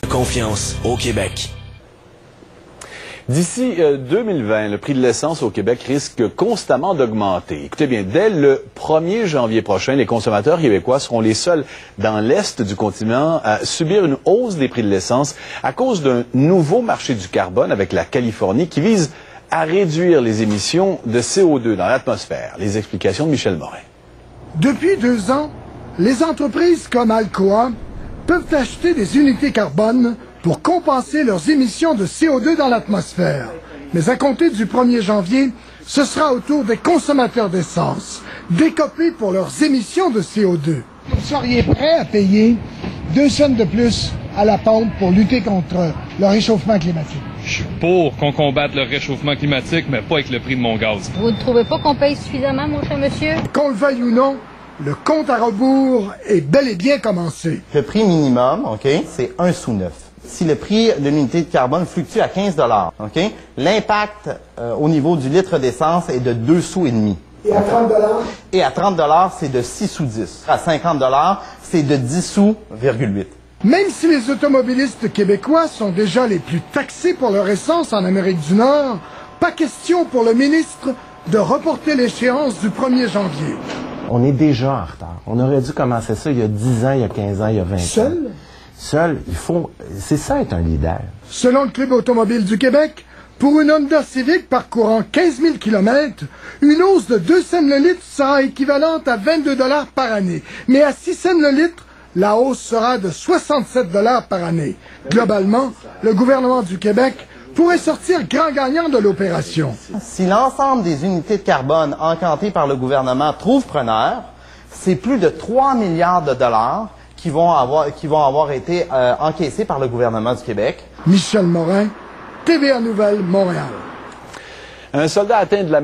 Confiance au Québec. D'ici 2020, le prix de l'essence au Québec risque constamment d'augmenter. Écoutez bien, dès le 1er janvier prochain, les consommateurs québécois seront les seuls dans l'est du continent à subir une hausse des prix de l'essence à cause d'un nouveau marché du carbone avec la Californie qui vise à réduire les émissions de CO2 dans l'atmosphère. Les explications de Michel Morin. Depuis 2 ans, les entreprises comme Alcoa peuvent acheter des unités carbone pour compenser leurs émissions de CO2 dans l'atmosphère. Mais à compter du 1er janvier, ce sera au tour des consommateurs d'essence d'écoper pour leurs émissions de CO2. Vous seriez prêt à payer 2 cents de plus à la pompe pour lutter contre le réchauffement climatique? Je suis pour qu'on combatte le réchauffement climatique, mais pas avec le prix de mon gaz. Vous ne trouvez pas qu'on paye suffisamment, mon cher monsieur? Qu'on le veuille ou non, le compte à rebours est bel et bien commencé. Le prix minimum, OK, c'est 1 sous 9. Si le prix de l'unité de carbone fluctue à 15 $, OK, l'impact au niveau du litre d'essence est de 2 sous et demi. Et à 30 $? Et à 30 $, c'est de 6 sous 10. À 50 $, c'est de 10 sous,8. Même si les automobilistes québécois sont déjà les plus taxés pour leur essence en Amérique du Nord, pas question pour le ministre de reporter l'échéance du 1er janvier. On est déjà en retard. On aurait dû commencer ça il y a 10 ans, il y a 15 ans, il y a 20 ans. Seul, il faut... C'est ça être un leader. Selon le Club automobile du Québec, pour une Honda Civic parcourant 15 000 km, une hausse de 2 cents le litre sera équivalente à 22 $ par année. Mais à 6 cents le litre, la hausse sera de 67 $ par année. Globalement, le gouvernement du Québec pourrait sortir grand gagnant de l'opération. Si l'ensemble des unités de carbone encantées par le gouvernement trouvent preneur, c'est plus de 3 milliards de dollars qui vont avoir été encaissés par le gouvernement du Québec. Michel Morin, TVA Nouvelles, Montréal. Un soldat atteint de la